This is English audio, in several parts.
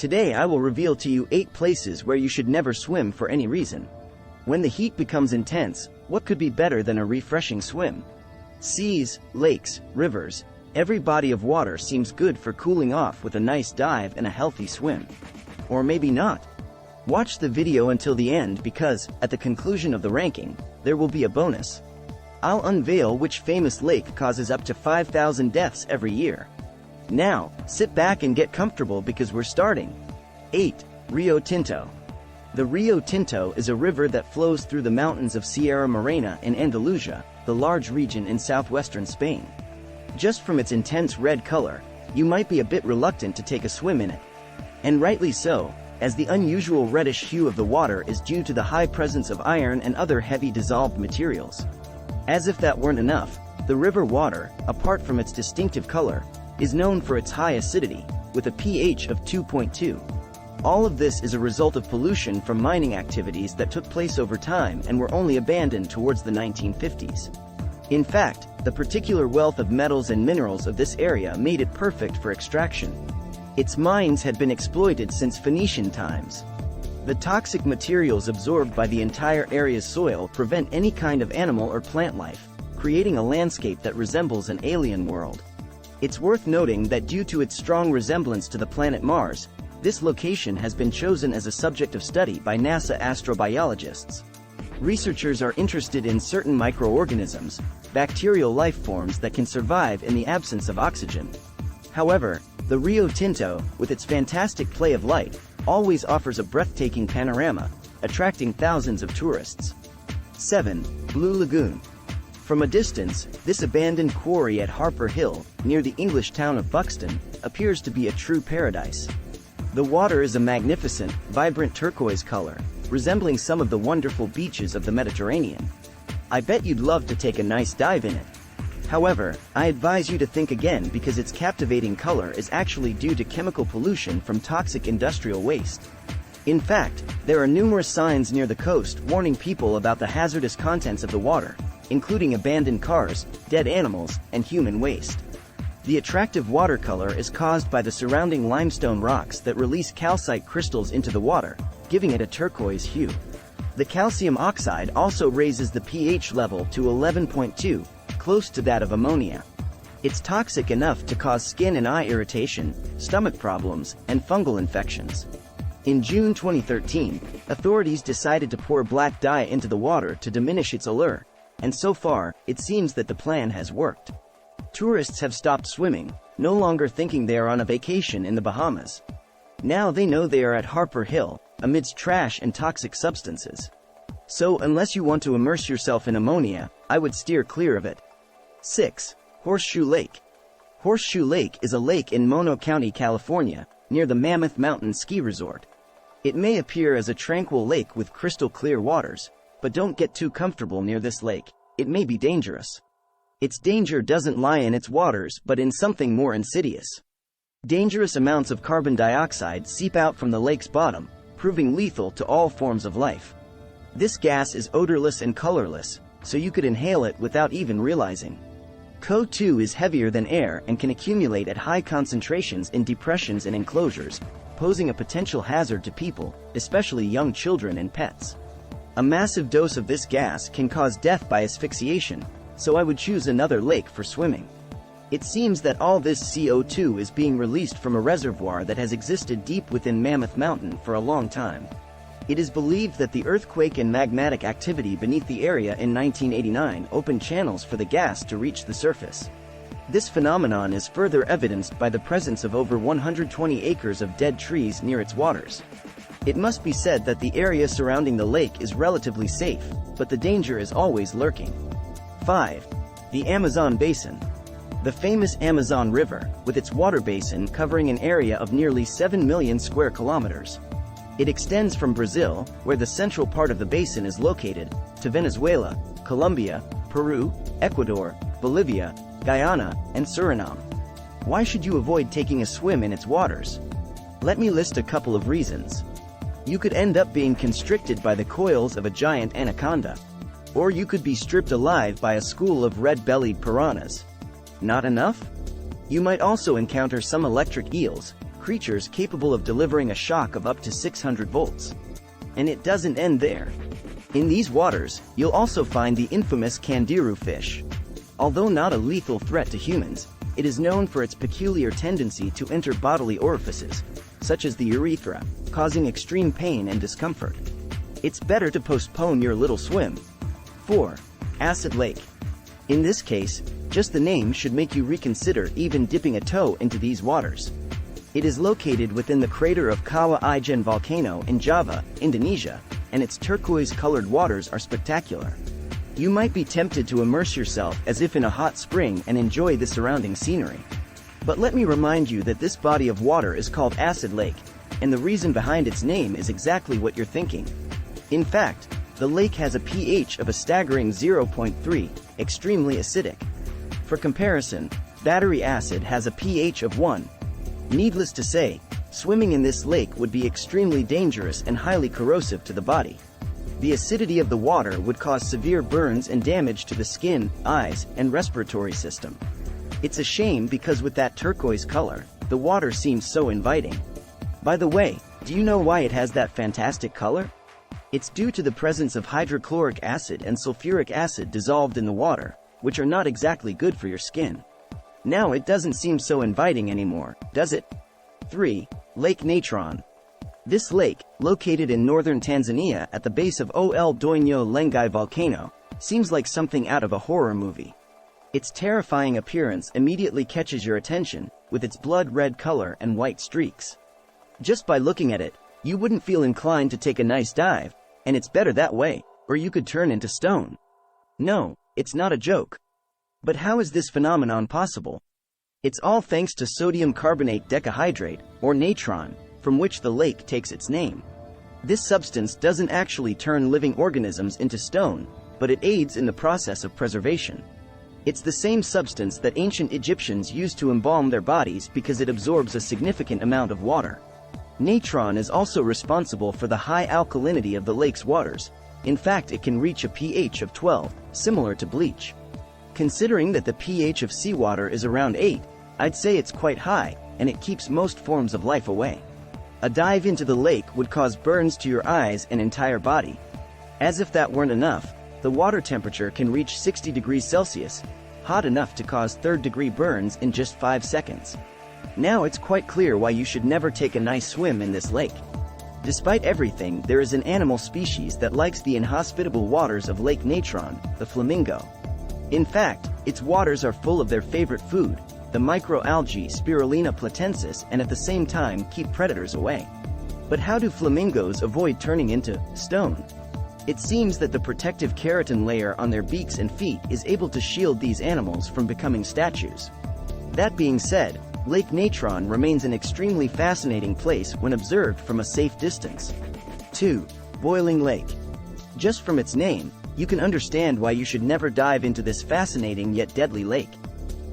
Today I will reveal to you 8 places where you should never swim for any reason. When the heat becomes intense, what could be better than a refreshing swim? Seas, lakes, rivers, every body of water seems good for cooling off with a nice dive and a healthy swim. Or maybe not. Watch the video until the end because, at the conclusion of the ranking, there will be a bonus. I'll unveil which famous lake causes up to 5,000 deaths every year. Now, sit back and get comfortable because we're starting. 8. Rio Tinto. The Rio Tinto is a river that flows through the mountains of Sierra Morena in Andalusia, the large region in southwestern Spain. Just from its intense red color, you might be a bit reluctant to take a swim in it. And rightly so, as the unusual reddish hue of the water is due to the high presence of iron and other heavy dissolved materials. As if that weren't enough, the river water, apart from its distinctive color, is known for its high acidity, with a pH of 2.2. All of this is a result of pollution from mining activities that took place over time and were only abandoned towards the 1950s. In fact, the particular wealth of metals and minerals of this area made it perfect for extraction. Its mines had been exploited since Phoenician times. The toxic materials absorbed by the entire area's soil prevent any kind of animal or plant life, creating a landscape that resembles an alien world. It's worth noting that due to its strong resemblance to the planet Mars, this location has been chosen as a subject of study by NASA astrobiologists. Researchers are interested in certain microorganisms, bacterial life forms that can survive in the absence of oxygen. However, the Rio Tinto, with its fantastic play of light, always offers a breathtaking panorama, attracting thousands of tourists. 7. Blue Lagoon. From a distance, this abandoned quarry at Harper Hill, near the English town of Buxton, appears to be a true paradise. The water is a magnificent, vibrant turquoise color, resembling some of the wonderful beaches of the Mediterranean. I bet you'd love to take a nice dive in it. However, I advise you to think again because its captivating color is actually due to chemical pollution from toxic industrial waste. In fact, there are numerous signs near the coast warning people about the hazardous contents of the water, including abandoned cars, dead animals, and human waste. The attractive water color is caused by the surrounding limestone rocks that release calcite crystals into the water, giving it a turquoise hue. The calcium oxide also raises the pH level to 11.2, close to that of ammonia. It's toxic enough to cause skin and eye irritation, stomach problems, and fungal infections. In June 2013, authorities decided to pour black dye into the water to diminish its allure, and so far, it seems that the plan has worked. Tourists have stopped swimming, no longer thinking they are on a vacation in the Bahamas. Now they know they are at Harper Hill, amidst trash and toxic substances. So unless you want to immerse yourself in ammonia, I would steer clear of it. 6. Horseshoe Lake. Horseshoe Lake is a lake in Mono County, California, near the Mammoth Mountain Ski Resort. It may appear as a tranquil lake with crystal clear waters, but don't get too comfortable near this lake, it may be dangerous. Its danger doesn't lie in its waters but in something more insidious. Dangerous amounts of carbon dioxide seep out from the lake's bottom, proving lethal to all forms of life. This gas is odorless and colorless, so you could inhale it without even realizing. CO2 is heavier than air and can accumulate at high concentrations in depressions and enclosures, posing a potential hazard to people, especially young children and pets. A massive dose of this gas can cause death by asphyxiation, so I would choose another lake for swimming. It seems that all this CO2 is being released from a reservoir that has existed deep within Mammoth Mountain for a long time. It is believed that the earthquake and magmatic activity beneath the area in 1989 opened channels for the gas to reach the surface. This phenomenon is further evidenced by the presence of over 120 acres of dead trees near its waters. It must be said that the area surrounding the lake is relatively safe, but the danger is always lurking. 5. The Amazon Basin. The famous Amazon River, with its water basin covering an area of nearly 7 million square kilometers. It extends from Brazil, where the central part of the basin is located, to Venezuela, Colombia, Peru, Ecuador, Bolivia, Guyana, and Suriname. Why should you avoid taking a swim in its waters? Let me list a couple of reasons. You could end up being constricted by the coils of a giant anaconda. Or you could be stripped alive by a school of red-bellied piranhas. Not enough? You might also encounter some electric eels, creatures capable of delivering a shock of up to 600 volts. And it doesn't end there. In these waters, you'll also find the infamous Candiru fish. Although not a lethal threat to humans, it is known for its peculiar tendency to enter bodily orifices, such as the urethra, causing extreme pain and discomfort. It's better to postpone your little swim. 4. Acid Lake. In this case, just the name should make you reconsider even dipping a toe into these waters. It is located within the crater of Kawah Ijen volcano in Java, Indonesia, and its turquoise-colored waters are spectacular. You might be tempted to immerse yourself as if in a hot spring and enjoy the surrounding scenery. But let me remind you that this body of water is called Acid Lake, and the reason behind its name is exactly what you're thinking. In fact, the lake has a pH of a staggering 0.3, extremely acidic. For comparison, battery acid has a pH of 1. Needless to say, swimming in this lake would be extremely dangerous and highly corrosive to the body. The acidity of the water would cause severe burns and damage to the skin, eyes, and respiratory system. It's a shame because with that turquoise color, the water seems so inviting. By the way, do you know why it has that fantastic color? It's due to the presence of hydrochloric acid and sulfuric acid dissolved in the water, which are not exactly good for your skin. Now it doesn't seem so inviting anymore, does it? 3. Lake Natron. This lake, located in northern Tanzania at the base of Ol Doinyo Lengai volcano, seems like something out of a horror movie. Its terrifying appearance immediately catches your attention, with its blood-red color and white streaks. Just by looking at it, you wouldn't feel inclined to take a nice dive, and it's better that way, or you could turn into stone. No, it's not a joke. But how is this phenomenon possible? It's all thanks to sodium carbonate decahydrate, or natron, from which the lake takes its name. This substance doesn't actually turn living organisms into stone, but it aids in the process of preservation. It's the same substance that ancient Egyptians used to embalm their bodies because it absorbs a significant amount of water. Natron is also responsible for the high alkalinity of the lake's waters. In fact, it can reach a pH of 12, similar to bleach. Considering that the pH of seawater is around 8, I'd say it's quite high, and it keeps most forms of life away. A dive into the lake would cause burns to your eyes and entire body. As if that weren't enough, the water temperature can reach 60 degrees Celsius, hot enough to cause third-degree burns in just 5 seconds. Now it's quite clear why you should never take a nice swim in this lake. Despite everything, there is an animal species that likes the inhospitable waters of Lake Natron, the flamingo. In fact, its waters are full of their favorite food, the microalgae Spirulina platensis, and at the same time keep predators away. But how do flamingos avoid turning into stone? It seems that the protective keratin layer on their beaks and feet is able to shield these animals from becoming statues. That being said, Lake Natron remains an extremely fascinating place when observed from a safe distance. 2. Boiling Lake. Just from its name, you can understand why you should never dive into this fascinating yet deadly lake.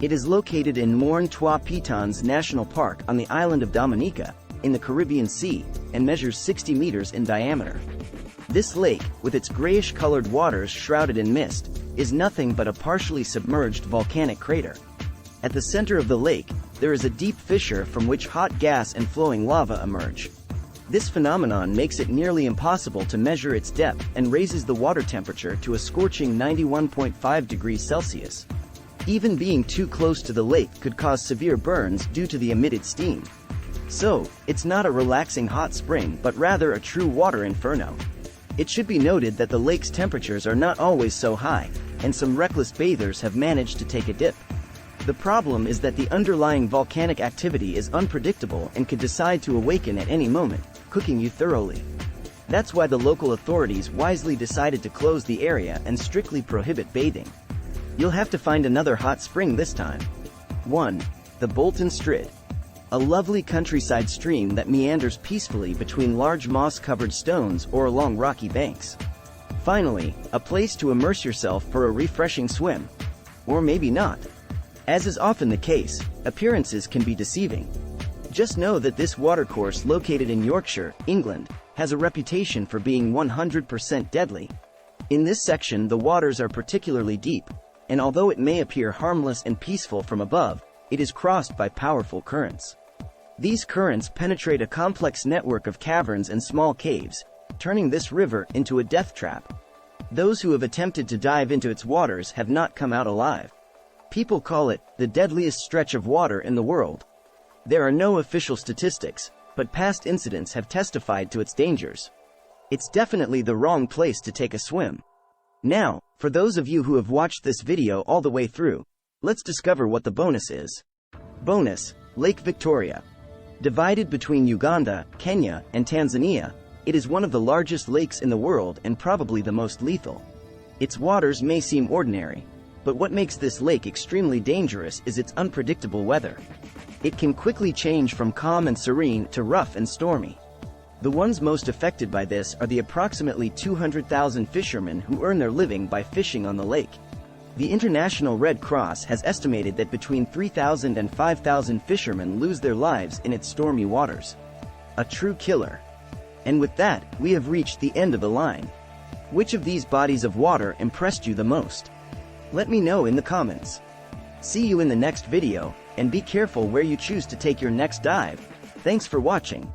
It is located in Morne Trois Pitons National Park on the island of Dominica, in the Caribbean Sea, and measures 60 meters in diameter. This lake, with its grayish-colored waters shrouded in mist, is nothing but a partially submerged volcanic crater. At the center of the lake, there is a deep fissure from which hot gas and flowing lava emerge. This phenomenon makes it nearly impossible to measure its depth and raises the water temperature to a scorching 91.5 degrees Celsius. Even being too close to the lake could cause severe burns due to the emitted steam. So, it's not a relaxing hot spring but rather a true water inferno. It should be noted that the lake's temperatures are not always so high, and some reckless bathers have managed to take a dip. The problem is that the underlying volcanic activity is unpredictable and could decide to awaken at any moment, cooking you thoroughly. That's why the local authorities wisely decided to close the area and strictly prohibit bathing. You'll have to find another hot spring this time. 1. The Bolton Strid. A lovely countryside stream that meanders peacefully between large moss-covered stones or along rocky banks. Finally, a place to immerse yourself for a refreshing swim. Or maybe not. As is often the case, appearances can be deceiving. Just know that this watercourse located in Yorkshire, England, has a reputation for being 100% deadly. In this section the waters are particularly deep, and although it may appear harmless and peaceful from above, it is crossed by powerful currents. These currents penetrate a complex network of caverns and small caves, turning this river into a death trap. Those who have attempted to dive into its waters have not come out alive. People call it the deadliest stretch of water in the world. There are no official statistics, but past incidents have testified to its dangers. It's definitely the wrong place to take a swim. Now, for those of you who have watched this video all the way through, let's discover what the bonus is. Bonus: Lake Victoria. Divided between Uganda, Kenya, and Tanzania, it is one of the largest lakes in the world and probably the most lethal. Its waters may seem ordinary, but what makes this lake extremely dangerous is its unpredictable weather. It can quickly change from calm and serene to rough and stormy. The ones most affected by this are the approximately 200,000 fishermen who earn their living by fishing on the lake. The International Red Cross has estimated that between 3,000 and 5,000 fishermen lose their lives in its stormy waters. A true killer. And with that, we have reached the end of the line. Which of these bodies of water impressed you the most? Let me know in the comments. See you in the next video, and be careful where you choose to take your next dive. Thanks for watching.